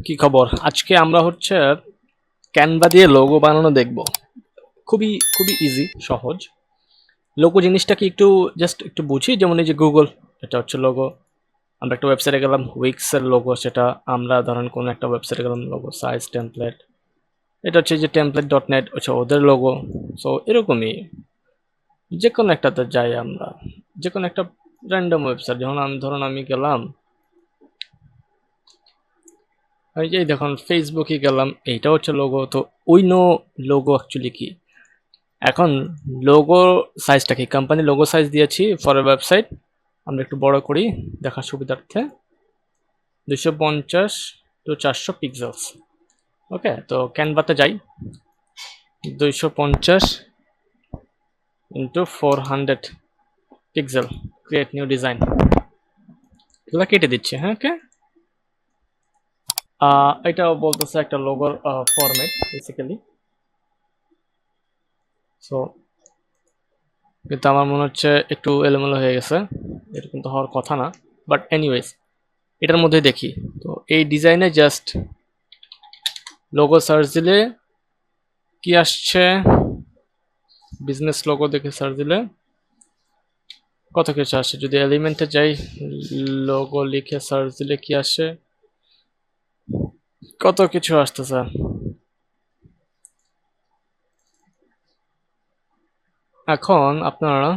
কি খবর? আজকে আমরা হচ্ছে ক্যানভা দিয়ে লোগো বানানো দেখব। খুবই খুবই ইজি, সহজ। লোগো জিনিসটা কি একটু জাস্ট একটু বুঝি, যেমন এই যে গুগল, এটা হচ্ছে লোগো। আমরা একটা ওয়েবসাইটে গেলাম, উইক্স এর লোগো, সেটা আমরা ধরেন কোনো একটা ওয়েবসাইটে গেলাম, লোগো সাইজ টেমপ্লেট, এটা হচ্ছে যে টেমপ্লেট ডট নেট হচ্ছে ওদের লোগো। সো এরকমই যে কোনো একটাতে যাই আমরা, যে কোনো একটা র্যান্ডম ওয়েবসাইট, যেমন আমি গেলাম এই যে দেখুন ফেসবুকে গেলাম, এইটা হচ্ছে লোগো। তো উই নো লোগো অ্যাকচুয়ালি কি। এখন লোগো সাইজটা কি, কোম্পানি লোগো সাইজ দিয়েছি ফর এ ওয়েবসাইট, আমরা একটু বড় করি দেখার সুবিধার্থে, 250 টু 400 পিক্সেলস। ওকে, তো ক্যানভাতে যাই, 250 into 400 pixel, create new design, এগুলো কেটে দিচ্ছি। হ্যাঁ, ওকে। এটাও বলতেছে একটা লোগোর ফরম্যাট বেসিক্যালি। সো কিন্তু আমার মনে হচ্ছে একটু এলোমেলো হয়ে গেছে, এরকম তো হওয়ার কথা না, বাট এনিওয়েজ এটার মধ্যে দেখি। তো এই ডিজাইনে জাস্ট লোগো সার্চ দিলে কি আসছে, বিজনেস লোগো দেখে সার্চ দিলে কত কিছু আসে। যদি এলিমেন্টে যাই, লোগো লিখে সার্চ দিলে কি আসে, কত কিছু আসতেছে। এখন আপনারা,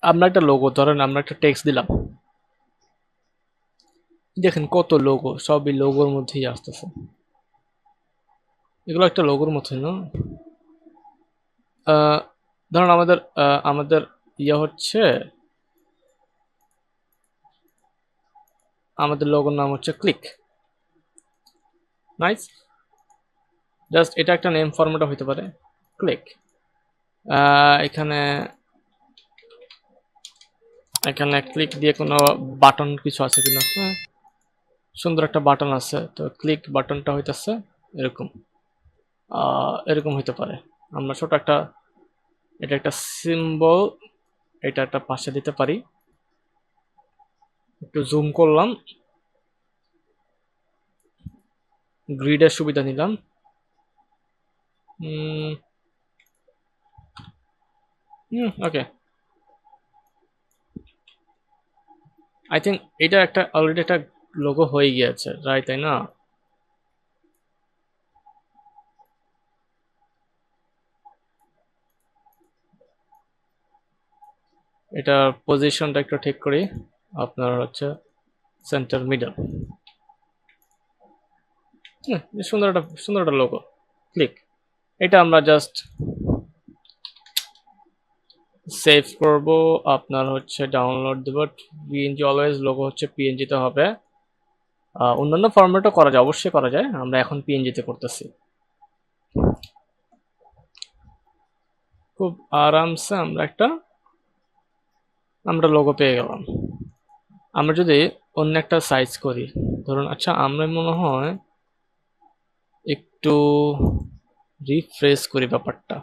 আমরা একটা লোগো ধরেন, আমরা একটা টেক্সট দিলাম, দেখেন কত লোগো, সবই লোগোর মধ্যেই আসতেছে। এগুলো একটা লোগোর মধ্যে না। ধরুন আমাদের আমাদের ইয়ে হচ্ছে, আমাদের লোগোর নাম হচ্ছে ক্লিক। নাইস, জাস্ট এটা একটা নেম ফরম্যাটও হতে পারে, ক্লিক। এখানে এখানে ক্লিক দিয়ে কোনো বাটন কিছু আছে কিনা, হ্যাঁ সুন্দর একটা বাটন আছে, তো ক্লিক বাটনটা হইতেছে এরকম, এরকম হইতে পারে। আমরা ছোট একটা, এটা একটা সিম্বল, এটা একটা পাশে দিতে পারি। একটু জুম করলাম, গ্রিডের সুবিধা নিলাম। ওকে, আই থিঙ্ক এটা একটা অলরেডি একটা লোগো হয়ে গিয়েছে, রাইট, তাই না? এটা পজিশনটা একটু ঠিক করি, আপনার হচ্ছে সেন্টার মিডল। সুন্দর একটা লোগো, ক্লিক। এটা আমরা জাস্ট সেভ করব, আপনার হচ্ছে ডাউনলোড দেব, পিএনজি, অলওয়েজ লোগো হচ্ছে পিএনজি তে হবে। অন্যান্য ফরম্যাটও করা যায়, অবশ্যই করা যায়, আমরা এখন পিএনজি তে করতেছি। খুব আরামসে আমরা লোগো পেয়ে গেলাম। আমরা যদি অন্য একটা সাইজ করি, ধরুন আচ্ছা আমরা মনে হয় একটু রিফ্রেশ করি ব্যাপারটা,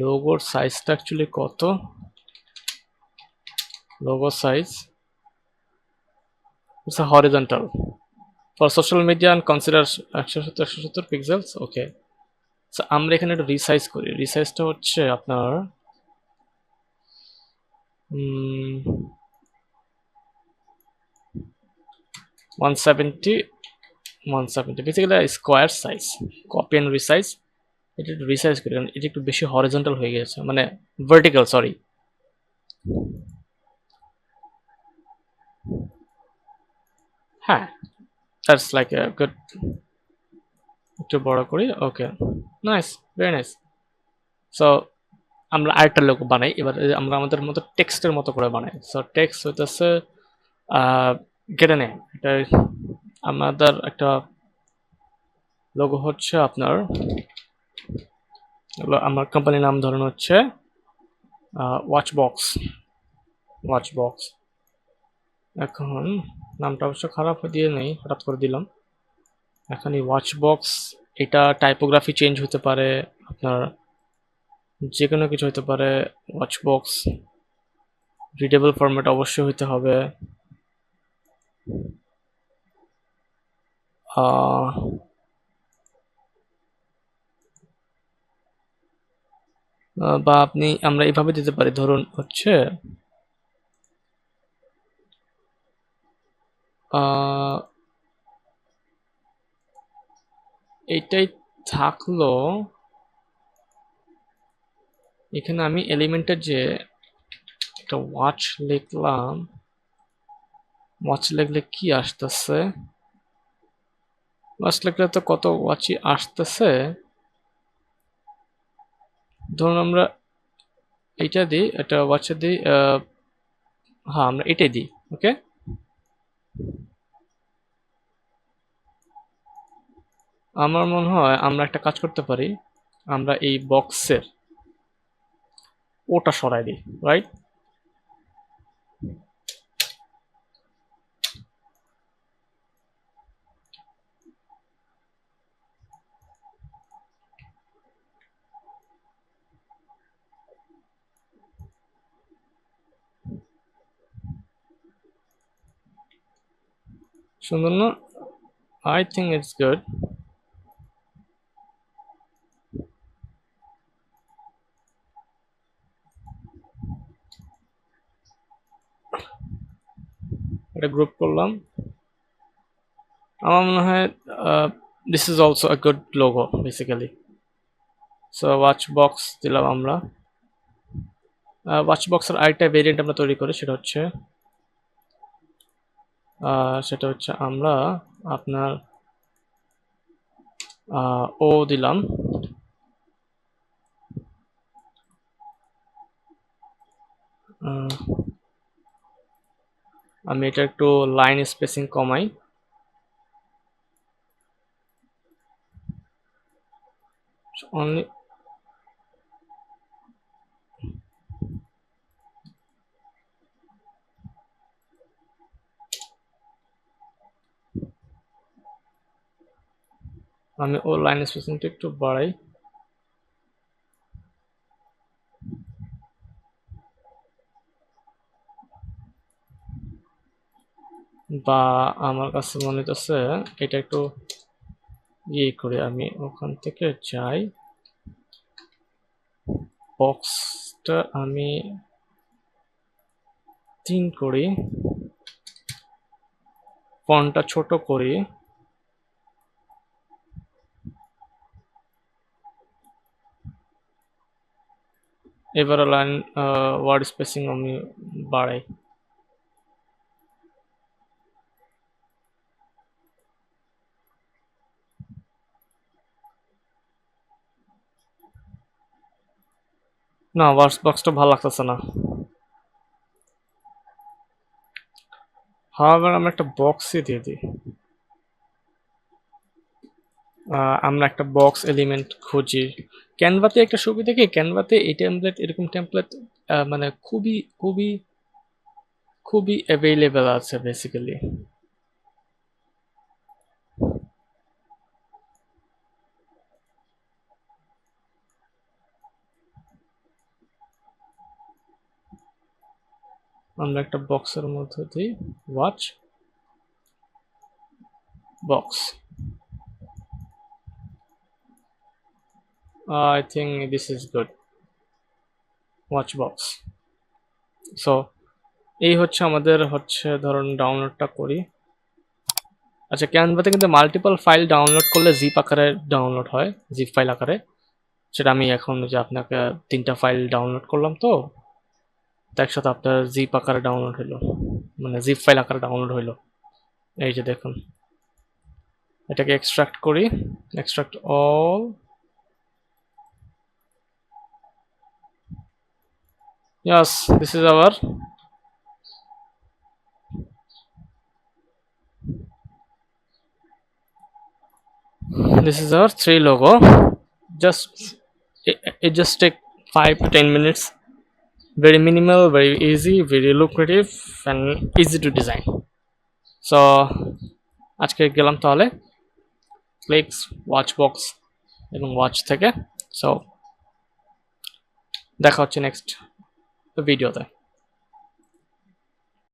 লোগোর সাইজটা অ্যাকচুয়ালি কত, logo size it's horizontal for social media and consider 170 pixels. Okay, so আমরা এখানে একটু রিসাইজ করি, রিসাইজটা হচ্ছে আপনার 170, basically square size, copy and resize. এটা একটু রিসাইজ করি কারণ এটা একটু বেশি হরিজন্টাল হয়ে গেছে, মানে ভার্টিক্যাল, সরি। হ্যাঁ, দ্যাটস লাইক এ গুড। একটু বড় করি, ওকে, নাইস, ভেরি নাইস। সো আমরা আরেকটা লোগো বানাই এবার, আমরা আমাদের মতো টেক্সটের মতো করে বানাই। সো টেক্সট হইতেছে গেট নেম, এটা আমাদের একটা লোগো হচ্ছে আপনার, আমার কোম্পানির নাম ধরুন হচ্ছে ওয়াচ বক্স। এখন নামটা অবশ্য খারাপ দিয়ে নেই, হঠাৎ করে দিলাম। এখন এই ওয়াচ বক্স, এটা টাইপোগ্রাফি চেঞ্জ হতে পারে, আপনার যে কোনো কিছু হতে পারে। ওয়াচ বক্স রিডেবল ফরম্যাট অবশ্যই হইতে হবে। বা আমরা এইভাবে দিতে পারি, ধরুন হচ্ছে এইটাই থাকলো। এখানে আমি এলিমেন্টের যে একটা ওয়াচ লিখলাম, ওয়াচ লিখলে কি আসতেছে? ওয়াচ লিখলে তো কত ওয়াচই আসতেছে। ধরুন আমরা এইটা দিই, এটা ওয়াচে দিই, হ্যাঁ আমরা এটাই দিই। ওকে, আমার মনে হয় আমরা একটা কাজ করতে পারি, আমরা এই বক্সের ওটা সরাই দিই, রাইট? সুন্দর না? I think it's good. এটা গ্রুপ করলাম। আমার মনে হয় this is also a good logo basically. So watch box দিলাম আমরা। ওয়াচ বক্সের আরেকটা ভেরিয়েন্ট আমরা তৈরি করি, সেটা হচ্ছে আমরা আপনার ও দিলাম। আমি এটা একটু লাইন স্পেসিং কমাই। অনলি আমি ও লাইন স্পেসিংটা একটু বাড়াই। বা আমার কাছে মনে হচ্ছে এটা একটু ইয়ে করে, আমি ওখান থেকে যাই, বক্সটা আমি 3 করি, ফন্টটা ছোট করি। এবার লাইন ওয়ার্ড স্পেসিং আমি বাড়াই। না, ওয়ার্ড বক্সটা ভালো লাগতেছে না। হাওয়ার আমরা একটা বক্সই দিয়ে দিই। আমরা একটা বক্স এলিমেন্ট খুঁজি। ক্যানভাতে একটা সুবিধা কি, ক্যানভাতে এই টেমপ্লেট, এরকম টেমপ্লেট মানে খুবই খুবই খুবই অ্যাভেইলেবল আছে বেসিক্যালি। আমরা একটা বক্সের মধ্যে দিই watch box. I think this is good, watch box. So এই হচ্ছে আমাদের ধরুন ডাউনলোডটা করি। আচ্ছা, ক্যানভাতে কিন্তু মাল্টিপল ফাইল ডাউনলোড করলে জিপ আকারে ডাউনলোড হয়, জিপ ফাইল আকারে। সেটা আমি এখন যে আপনাকে 3টা ফাইল ডাউনলোড করলাম, তো একসাথে আপনার জিপ আকারে ডাউনলোড হইলো, মানে জিপ ফাইল আকারে ডাউনলোড হইলো। এই যে দেখুন, এটাকে এক্সট্রাক্ট করি, extract all. Yes, this is our three logo. Just it just take 5 to 10 minutes. Very minimal, very easy, very lucrative, and easy to design. So আজকে গেলাম তাহলে ক্লিকস, ওয়াচ বক্স এবং ওয়াচ থেকে। সো দেখা হচ্ছে next ভিডিওতে।